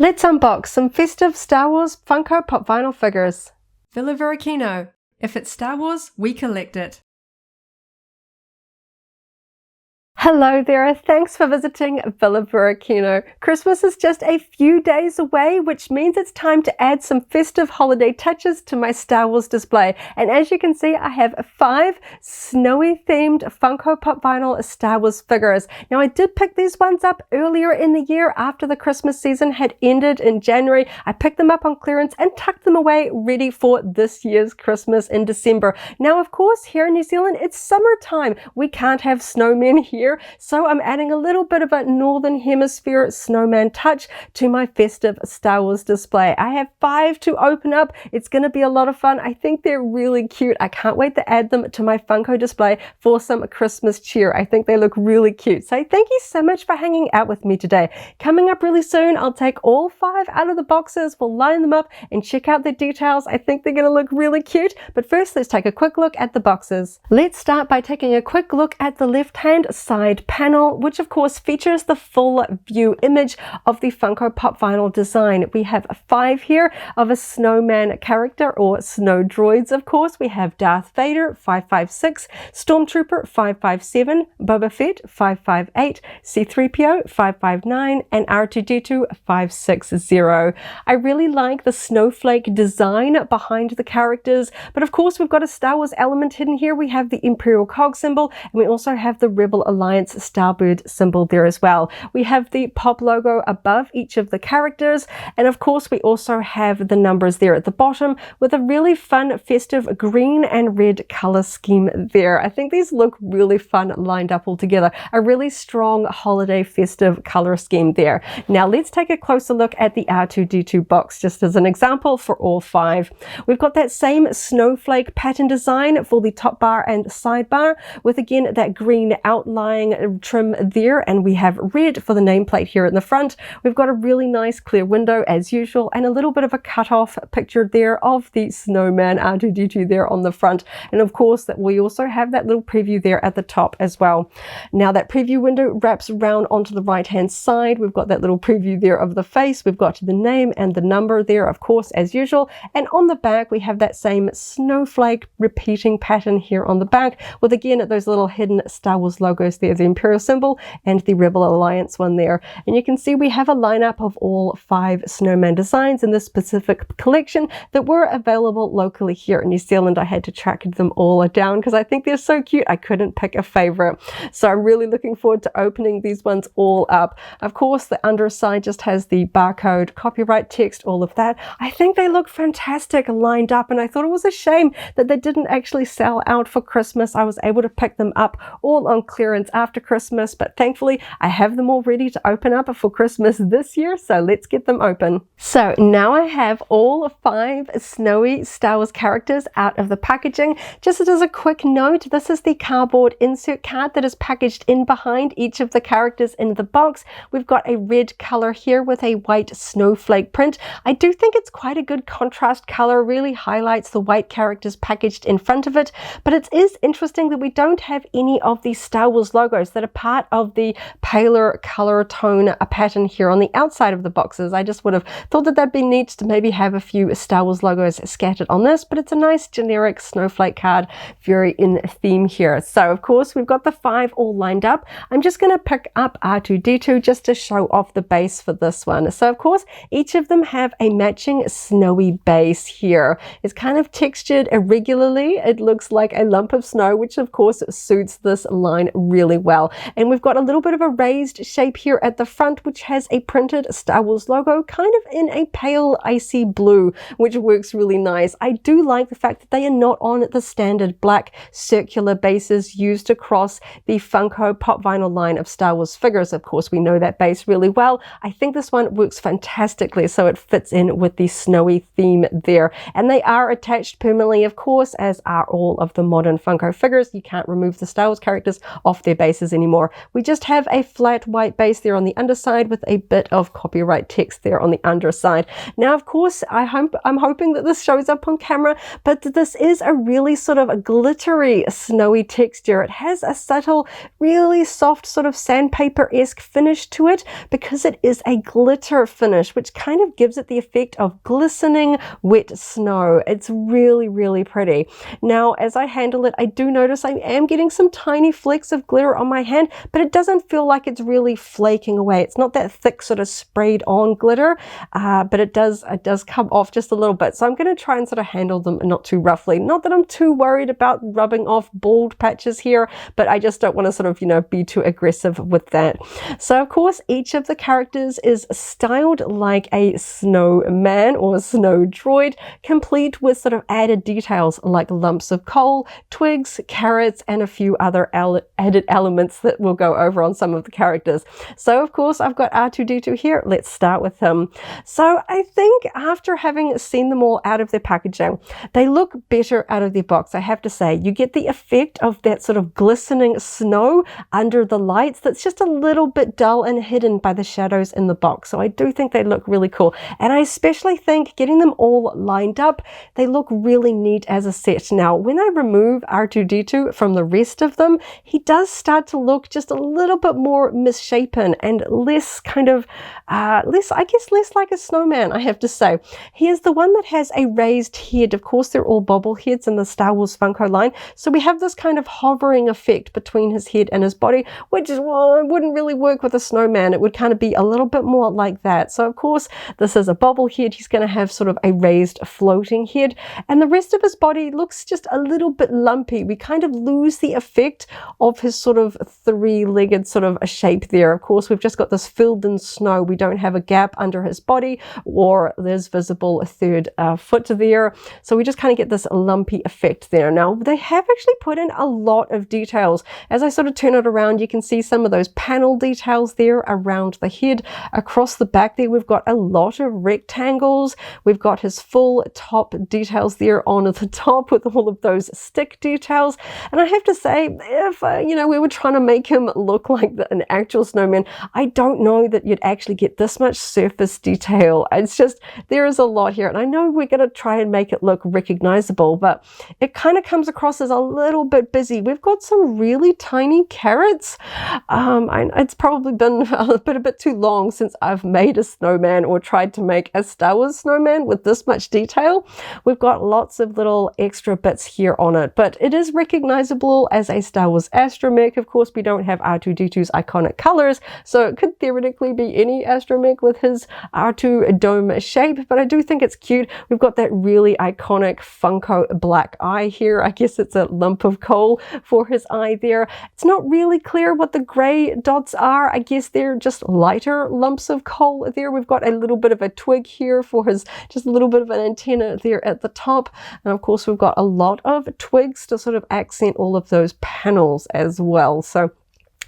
Let's unbox some festive Star Wars Funko Pop vinyl figures. Varykino. If it's Star Wars, we collect it. Hello there, thanks for visiting Varykino. Christmas is just a few days away, which means it's time to add some festive holiday touches to my Star Wars display. And as you can see, I have 5 snowy themed Funko Pop vinyl Star Wars figures. Now I did pick these ones up earlier in the year after the Christmas season had ended in January. I picked them up on clearance and tucked them away ready for this year's Christmas in December. Now of course, here in New Zealand, it's summertime. We can't have snowmen here. So I'm adding a little bit of a Northern Hemisphere snowman touch to my festive Star Wars display. I have 5 to open up. It's going to be a lot of fun. I think they're really cute. I can't wait to add them to my Funko display for some Christmas cheer. I think they look really cute. So thank you so much for hanging out with me today. Coming up really soon, I'll take all 5 out of the boxes. We'll line them up and check out the details. I think they're going to look really cute. But first, let's take a quick look at the boxes. Let's start by taking a quick look at the left-hand side panel, which of course features the full view image of the Funko Pop vinyl design. We have 5 here of a snowman character, or snow droids of course. We have Darth Vader 556, Stormtrooper 557, Boba Fett 558, C-3PO 559, and R2-D2 560. I really like the snowflake design behind the characters, but of course we've got a Star Wars element hidden here. We have the Imperial cog symbol, and we also have the Rebel Alliance Starbird symbol there as well. We have the Pop logo above each of the characters, and of course we also have the numbers there at the bottom with a really fun festive green and red color scheme there. I think these look really fun lined up all together. A really strong holiday festive color scheme there. Now let's take a closer look at the R2-D2 box just as an example for all 5. We've got that same snowflake pattern design for the top bar and sidebar with again that green outline trim there, and we have red for the nameplate here in the front. We've got a really nice clear window as usual, and a little bit of a cut-off picture there of the snowman R2-D2 there on the front. And of course that we also have that little preview there at the top as well. Now that preview window wraps around onto the right hand side. We've got that little preview there of the face. We've got the name and the number there of course as usual, and on the back we have that same snowflake repeating pattern here on the back with again those little hidden Star Wars logos there, the Imperial symbol and the Rebel Alliance one there. And you can see we have a lineup of all 5 snowman designs in this specific collection that were available locally here in New Zealand. I had to track them all down because I think they're so cute. I couldn't pick a favorite. So I'm really looking forward to opening these ones all up. Of course, the underside just has the barcode, copyright text, all of that. I think they look fantastic lined up, and I thought it was a shame that they didn't actually sell out for Christmas. I was able to pick them up all on clearance after Christmas, but thankfully I have them all ready to open up for Christmas this year, so let's get them open. So now I have all 5 snowy Star Wars characters out of the packaging. Just as a quick note, this is the cardboard insert card that is packaged in behind each of the characters in the box. We've got a red color here with a white snowflake print. I do think it's quite a good contrast color, really highlights the white characters packaged in front of it, but it is interesting that we don't have any of the Star Wars logos that are part of the paler color tone pattern here on the outside of the boxes. I just would have thought that that'd be neat to maybe have a few Star Wars logos scattered on this, but it's a nice generic snowflake card, very in theme here. So of course we've got the 5 all lined up. I'm just going to pick up R2-D2 just to show off the base for this one. So of course each of them have a matching snowy base here. It's kind of textured irregularly. It looks like a lump of snow, which of course suits this line really well. And we've got a little bit of a raised shape here at the front, which has a printed Star Wars logo kind of in a pale icy blue, which works really nice. I do like the fact that they are not on the standard black circular bases used across the Funko Pop vinyl line of Star Wars figures. Of course, we know that base really well. I think this one works fantastically, so it fits in with the snowy theme there. And they are attached permanently, of course, as are all of the modern Funko figures. You can't remove the Star Wars characters off their bases anymore. We just have a flat white base there on the underside with a bit of copyright text there on the underside. Now, of course, I'm hoping that this shows up on camera, but this is a really sort of a glittery, snowy texture. It has a subtle, really soft sort of sandpaper-esque finish to it because it is a glitter finish, which kind of gives it the effect of glistening wet snow. It's really, really pretty. Now, as I handle it, I do notice I am getting some tiny flecks of glitter on my hand, but it doesn't feel like it's really flaking away. It's not that thick sort of sprayed on glitter, but it does come off just a little bit. So I'm going to try and sort of handle them not too roughly. Not that I'm too worried about rubbing off bald patches here, but I just don't want to sort of, you know, be too aggressive with that. So of course, each of the characters is styled like a snowman or a snow droid, complete with sort of added details like lumps of coal, twigs, carrots, and a few other added elements that we'll go over on some of the characters. So of course, I've got R2-D2 here. Let's start with him. So I think after having seen them all out of their packaging, they look better out of their box. I have to say, you get the effect of that sort of glistening snow under the lights that's just a little bit dull and hidden by the shadows in the box. So I do think they look really cool. And I especially think getting them all lined up, they look really neat as a set. Now, when I remove R2-D2 from the rest of them, he does start to look just a little bit more misshapen and less kind of, less like a snowman, I have to say. He is the one that has a raised head. Of course, they're all bobbleheads in the Star Wars Funko line. So we have this kind of hovering effect between his head and his body, which is, well, it wouldn't really work with a snowman. It would kind of be a little bit more like that. So of course, this is a bobblehead. He's going to have sort of a raised floating head, and the rest of his body looks just a little bit lumpy. We kind of lose the effect of his sort of three-legged sort of a shape there. Of course, we've just got this filled in snow. We don't have a gap under his body, or there's visible a third foot there. So we just kind of get this lumpy effect there. Now, they have actually put in a lot of details. As I sort of turn it around, you can see some of those panel details there around the head. Across the back there, we've got a lot of rectangles. We've got his full top details there on the top with all of those stick details. And I have to say, if you know, we were trying to make him look like an actual snowman, I don't know that you'd actually get this much surface detail. It's just, there is a lot here. And I know we're going to try and make it look recognizable, but it kind of comes across as a little bit busy. We've got some really tiny carrots. It's probably been a bit too long since I've made a snowman or tried to make a Star Wars snowman with this much detail. We've got lots of little extra bits here on it, but it is recognizable as a Star Wars astromech. Of course, we don't have R2-D2's iconic colors, so it could theoretically be any astromech with his R2 dome shape, but I do think it's cute. We've got that really iconic Funko black eye here. I guess it's a lump of coal for his eye there. It's not really clear what the gray dots are. I guess they're just lighter lumps of coal there. We've got a little bit of a twig here for his, just a little bit of an antenna there at the top. And of course, we've got a lot of twigs to sort of accent all of those panels as well. So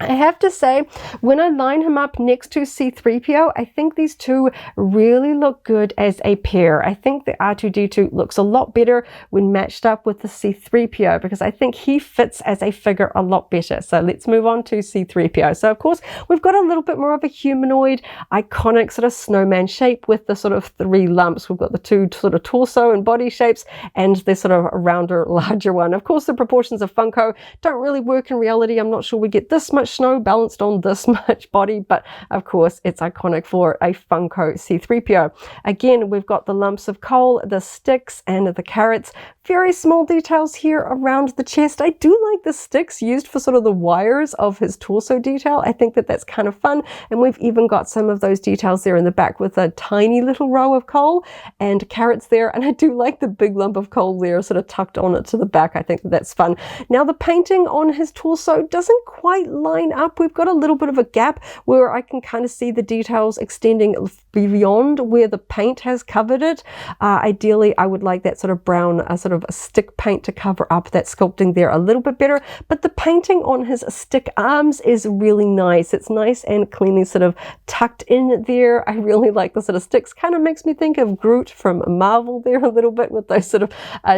I have to say, when I line him up next to C-3PO, I think these two really look good as a pair. I think the R2-D2 looks a lot better when matched up with the C-3PO because I think he fits as a figure a lot better. So let's move on to C-3PO. So of course, we've got a little bit more of a humanoid, iconic sort of snowman shape with the sort of three lumps. We've got the two sort of torso and body shapes and the sort of rounder, larger one. Of course, the proportions of Funko don't really work in reality. I'm not sure we get this much snow balanced on this much body, but of course it's iconic for a Funko C-3PO. Again, we've got the lumps of coal, the sticks, and the carrots. Very small details here around the chest. I do like the sticks used for sort of the wires of his torso detail. I think that that's kind of fun, and we've even got some of those details there in the back with a tiny little row of coal and carrots there, and I do like the big lump of coal there sort of tucked on it to the back. I think that that's fun. Now, the painting on his torso doesn't quite line up. We've got a little bit of a gap where I can kind of see the details extending beyond where the paint has covered it. Ideally, I would like that sort of brown sort sort of a stick paint to cover up that sculpting there a little bit better, but the painting on his stick arms is really nice. It's nice and cleanly sort of tucked in there. I really like the sort of sticks. Kind of makes me think of Groot from Marvel there a little bit with those sort of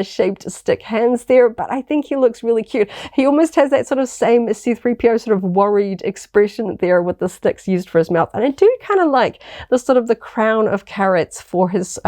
shaped stick hands there, but I think he looks really cute. He almost has that sort of same C-3PO sort of worried expression there with the sticks used for his mouth, and I do kind of like the sort of the crown of carrots for his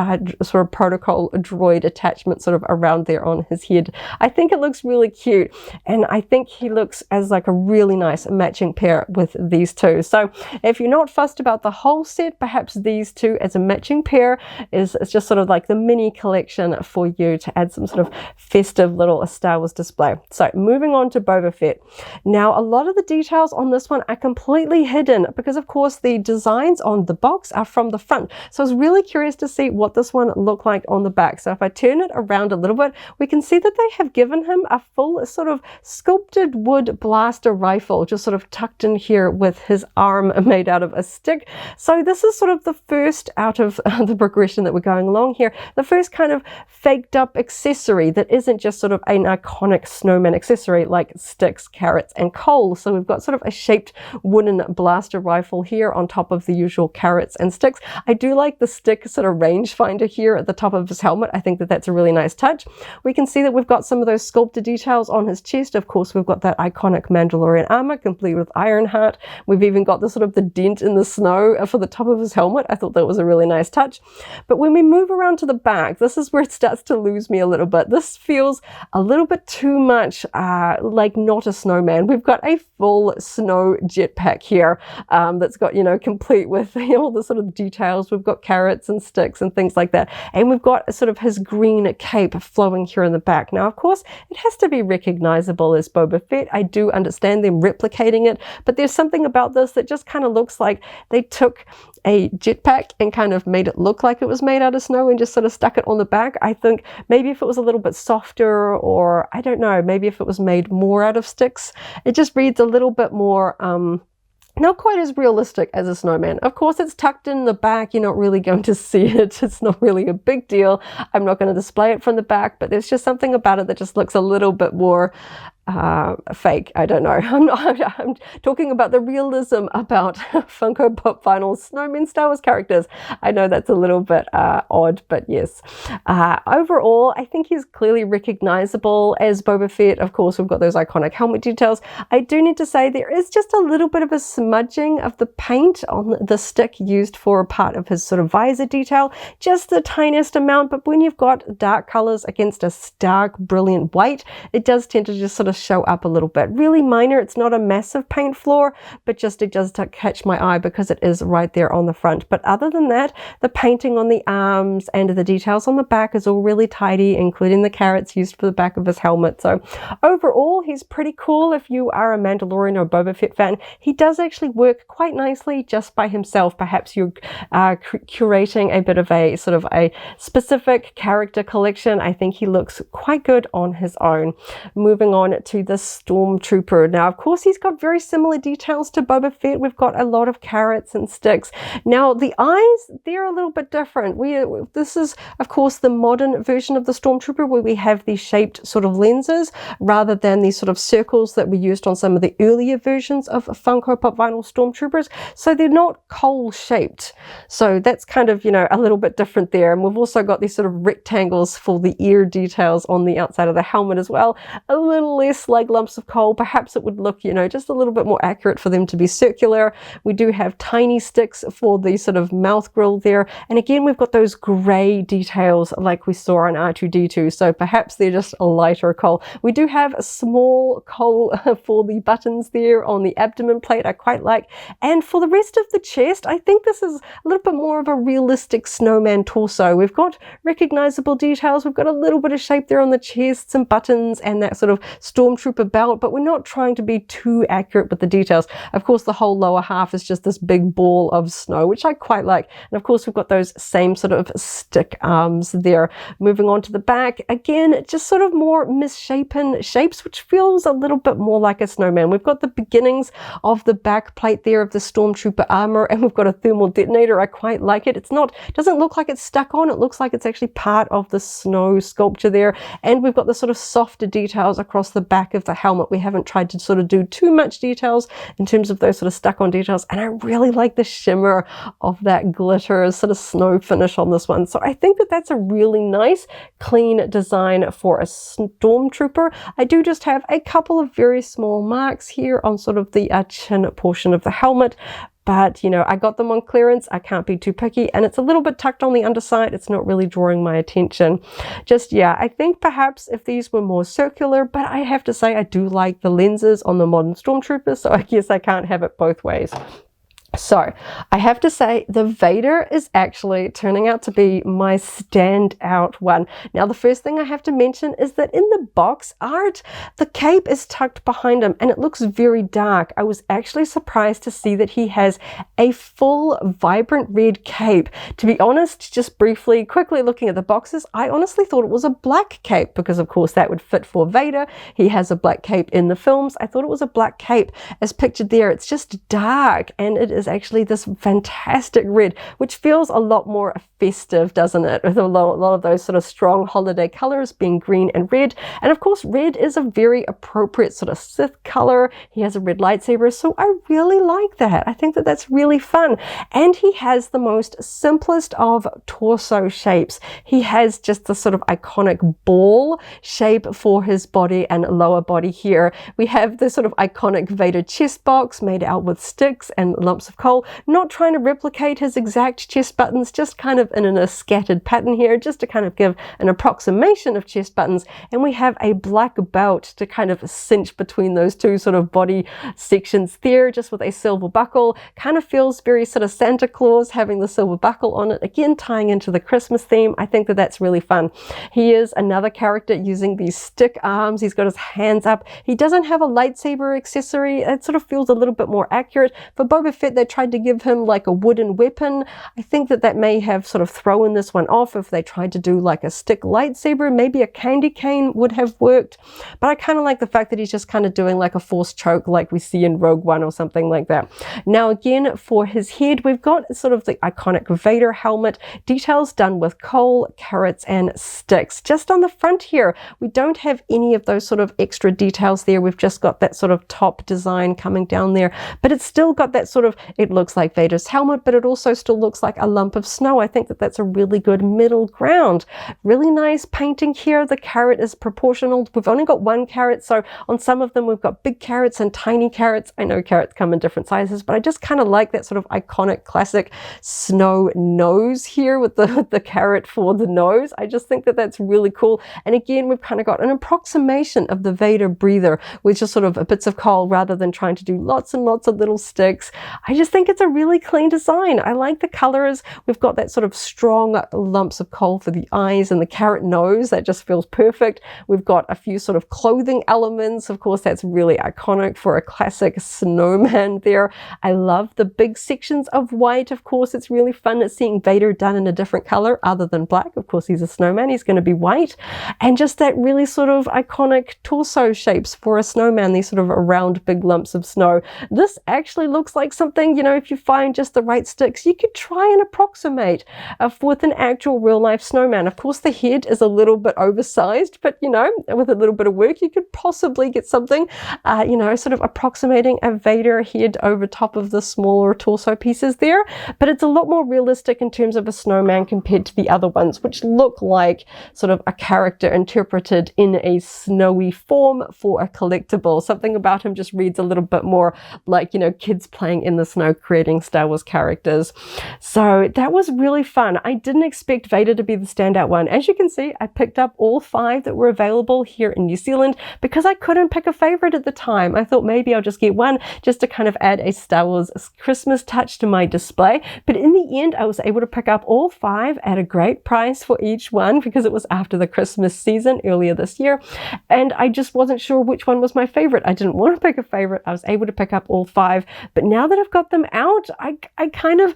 sort of protocol droid attachment sort of around there on his head. I think it looks really cute, and I think he looks as like a really nice matching pair with these two. So if you're not fussed about the whole set, perhaps these two as a matching pair is just sort of like the mini collection for you to add some sort of festive little Star Wars display. So moving on to Boba Fett. Now a lot of the details on this one are completely hidden because of course the designs on the box are from the front. So I was really curious to see what this one looked like on the back. So if I turn it around a little bit, we can see that they have given him a full sort of sculpted wood blaster rifle just sort of tucked in here with his arm made out of a stick. So this is sort of the first out of the progression that we're going along here, the first kind of faked up accessory that isn't just sort of an iconic snowman accessory like sticks, carrots and coal. So we've got sort of a shaped wooden blaster rifle here on top of the usual carrots and sticks. I do like the stick sort of rangefinder here at the top of his helmet. I think that that's a really nice touch. We can see that we've got some of those sculpted details on his chest. Of course, we've got that iconic Mandalorian armor complete with Ironheart. We've even got the sort of the dent in the snow for the top of his helmet. I thought that was a really nice touch. But when we move around to the back, this is where it starts to lose me a little bit. This feels a little bit too much like not a snowman. We've got a full snow jetpack here that's got, you know, complete with all the sort of details. We've got carrots and sticks and things like that. And we've got sort of his green cape flowing here in the back. Now, of course, it has to be recognizable as Boba Fett. I do understand them replicating it, but there's something about this that just kind of looks like they took a jetpack and kind of made it look like it was made out of snow and just sort of stuck it on the back. I think maybe if it was a little bit softer, or I don't know, maybe if it was made more out of sticks, it just reads a little bit more not quite as realistic as a snowman. Of course, it's tucked in the back. You're not really going to see it. It's not really a big deal. I'm not going to display it from the back, but there's just something about it that just looks a little bit more fake. I don't know. I'm talking about the realism about Funko Pop vinyl Snowman Star Wars characters. I know that's a little bit odd, but yes. Overall, I think he's clearly recognizable as Boba Fett. Of course, we've got those iconic helmet details. I do need to say there is just a little bit of a smudging of the paint on the stick used for a part of his sort of visor detail, just the tiniest amount. But when you've got dark colors against a stark, brilliant white, it does tend to just sort of show up a little bit. Really minor. It's not a massive paint flaw, but just it does catch my eye because it is right there on the front. But other than that, the painting on the arms and the details on the back is all really tidy, including the carrots used for the back of his helmet. So overall, he's pretty cool if you are a Mandalorian or Boba Fett fan. He does actually work quite nicely just by himself. Perhaps you're curating a bit of a sort of a specific character collection. I think he looks quite good on his own. Moving on to the Stormtrooper. Now, of course, he's got very similar details to Boba Fett. We've got a lot of carrots and sticks. Now, the eyes, they're a little bit different. This is, of course, the modern version of the Stormtrooper where we have these shaped sort of lenses rather than these sort of circles that were used on some of the earlier versions of Funko Pop vinyl Stormtroopers. So they're not coal shaped. So that's kind of, you know, a little bit different there. And we've also got these sort of rectangles for the ear details on the outside of the helmet as well. A little less like lumps of coal. Perhaps it would look, you know, just a little bit more accurate for them to be circular. We do have tiny sticks for the sort of mouth grill there. And again, we've got those gray details like we saw on R2-D2. So perhaps they're just a lighter coal. We do have a small coal for the buttons there on the abdomen plate. I quite like. And for the rest of the chest, I think this is a little bit more of a realistic snowman torso. We've got recognizable details. We've got a little bit of shape there on the chest, some buttons, and that sort of Stormtrooper belt, but we're not trying to be too accurate with the details. Of course, the whole lower half is just this big ball of snow, which I quite like. And of course, we've got those same sort of stick arms there. Moving on to the back, again, just sort of more misshapen shapes, which feels a little bit more like a snowman. We've got the beginnings of the back plate there of the Stormtrooper armor, and we've got a thermal detonator. I quite like it. Doesn't look like it's stuck on. It looks like it's actually part of the snow sculpture there. And we've got the sort of softer details across the back of the helmet. We haven't tried to sort of do too much details in terms of those sort of stuck on details. And I really like the shimmer of that glitter sort of snow finish on this one. So I think that that's a really nice, clean design for a Stormtrooper. I do just have a couple of very small marks here on sort of the chin portion of the helmet. But, you know, I got them on clearance. I can't be too picky. And it's a little bit tucked on the underside. It's not really drawing my attention. Just, yeah, I think perhaps if these were more circular, but I have to say I do like the lenses on the modern Stormtrooper. So I guess I can't have it both ways. So I have to say the Vader is actually turning out to be my standout one. Now, the first thing I have to mention is that in the box art, the cape is tucked behind him and it looks very dark. I was actually surprised to see that he has a full vibrant red cape. To be honest, just briefly, quickly looking at the boxes, I honestly thought it was a black cape because of course that would fit for Vader. He has a black cape in the films. I thought it was a black cape as pictured there. It's just dark and it is actually this fantastic red, which feels a lot more festive, doesn't it? With a lot of those sort of strong holiday colors being green and red. And of course, red is a very appropriate sort of Sith color. He has a red lightsaber, so I really like that. I think that that's really fun. And he has the most simplest of torso shapes. He has just the sort of iconic ball shape for his body and lower body here. We have the sort of iconic Vader chest box made out with sticks and lumps of coal, not trying to replicate his exact chest buttons, just kind of in a scattered pattern here, just to kind of give an approximation of chest buttons. And we have a black belt to kind of cinch between those two sort of body sections there, just with a silver buckle. Kind of feels very sort of Santa Claus having the silver buckle on it, again tying into the Christmas theme. I think that that's really fun. He is another character using these stick arms. He's got his hands up. He doesn't have a lightsaber accessory. It sort of feels a little bit more accurate. For Boba Fett, they tried to give him like a wooden weapon. I think that that may have sort of thrown this one off if they tried to do like a stick lightsaber. Maybe a candy cane would have worked. But I kind of like the fact that he's just kind of doing like a force choke like we see in Rogue One or something like that. Now again, for his head, we've got sort of the iconic Vader helmet, details done with coal, carrots, and sticks. Just on the front here, we don't have any of those sort of extra details there. We've just got that sort of top design coming down there, but it's still got that sort of, it looks like Vader's helmet, but it also still looks like a lump of snow. I think that that's a really good middle ground. Really nice painting here. The carrot is proportional. We've only got one carrot, so on some of them we've got big carrots and tiny carrots. I know carrots come in different sizes, but I just kind of like that sort of iconic classic snow nose here with the carrot for the nose. I just think that that's really cool. And again, we've kind of got an approximation of the Vader breather with just sort of bits of coal rather than trying to do lots and lots of little sticks. I just think it's a really clean design. I like the colors. We've got that sort of strong lumps of coal for the eyes and the carrot nose. That just feels perfect. We've got a few sort of clothing elements. Of course, that's really iconic for a classic snowman there. I love the big sections of white. Of course, it's really fun seeing Vader done in a different color other than black. Of course, he's a snowman. He's going to be white. And just that really sort of iconic torso shapes for a snowman, these sort of round big lumps of snow. This actually looks like something, you know, if you find just the right sticks, you could try and approximate with an actual real life snowman. Of course, the head is a little bit oversized, but you know, with a little bit of work, you could possibly get something, you know, sort of approximating a Vader head over top of the smaller torso pieces there. But it's a lot more realistic in terms of a snowman compared to the other ones, which look like sort of a character interpreted in a snowy form for a collectible. Something about him just reads a little bit more like, you know, kids playing in the snow creating Star Wars characters. So that was really fun. I didn't expect Vader to be the standout one. As you can see, I picked up all 5 that were available here in New Zealand because I couldn't pick a favorite at the time. I thought maybe I'll just get one just to kind of add a Star Wars Christmas touch to my display. But in the end, I was able to pick up all 5 at a great price for each one because it was after the Christmas season earlier this year. And I just wasn't sure which one was my favorite. I didn't want to pick a favorite. I was able to pick up all 5. But now that I've got them out, I kind of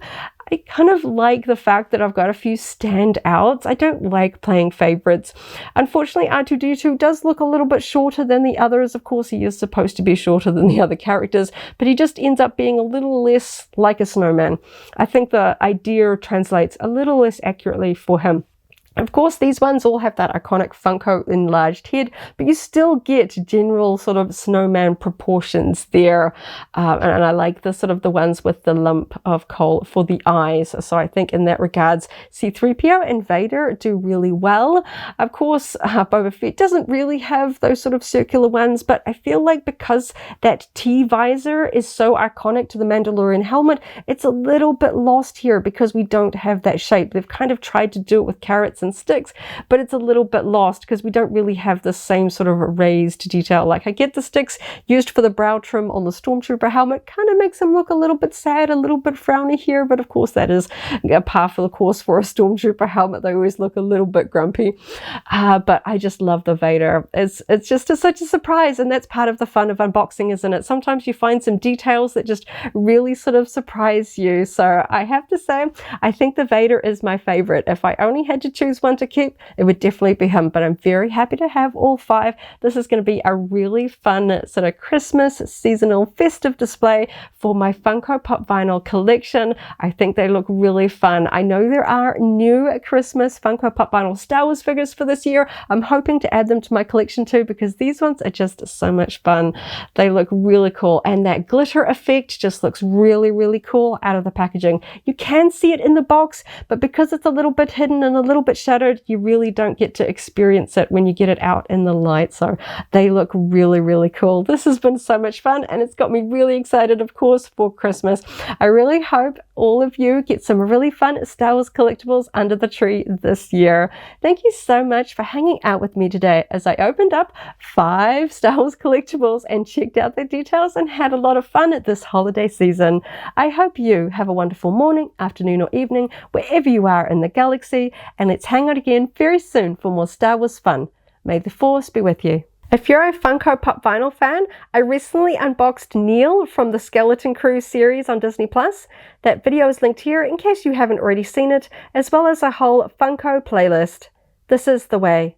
like the fact that I've got a few standouts. I don't like playing favorites. Unfortunately, R2-D2 does look a little bit shorter than the others. Of course, he is supposed to be shorter than the other characters, but he just ends up being a little less like a snowman. I think the idea translates a little less accurately for him. Of course, these ones all have that iconic Funko enlarged head, but you still get general sort of snowman proportions there. And I like the sort of the ones with the lump of coal for the eyes. So I think in that regards, C-3PO and Vader do really well. Of course, Boba Fett doesn't really have those sort of circular ones, but I feel like because that T-visor is so iconic to the Mandalorian helmet, it's a little bit lost here because we don't have that shape. They've kind of tried to do it with carrots and sticks, but it's a little bit lost because we don't really have the same sort of raised detail. Like I get the sticks used for the brow trim on the Stormtrooper helmet, kind of makes him look a little bit sad, a little bit frowny here, but of course that is a par for the course for a Stormtrooper helmet. They always look a little bit grumpy. But I just love the Vader. It's just such a surprise, and that's part of the fun of unboxing, isn't it? Sometimes you find some details that just really sort of surprise you. So I have to say, I think the Vader is my favorite. If I only had to choose one to keep, it would definitely be him, but I'm very happy to have all 5. This is going to be a really fun sort of Christmas seasonal festive display for my Funko Pop vinyl collection. I think they look really fun. I know there are new Christmas Funko Pop vinyl Star Wars figures for this year. I'm hoping to add them to my collection too because these ones are just so much fun. They look really cool, and that glitter effect just looks really, really cool out of the packaging. You can see it in the box, but because it's a little bit hidden and a little bit shadowed, you really don't get to experience it when you get it out in the light. So they look really, really cool. This has been so much fun, and it's got me really excited, of course, for Christmas. I really hope all of you get some really fun Star Wars collectibles under the tree this year. Thank you so much for hanging out with me today as I opened up 5 Star Wars collectibles and checked out the details and had a lot of fun at this holiday season. I hope you have a wonderful morning, afternoon, or evening wherever you are in the galaxy, and let's hang out again very soon for more Star Wars fun. May the Force be with you. If you're a Funko Pop vinyl fan, I recently unboxed Neil from the Skeleton Crew series on Disney+. That video is linked here in case you haven't already seen it, as well as a whole Funko playlist. This is the way.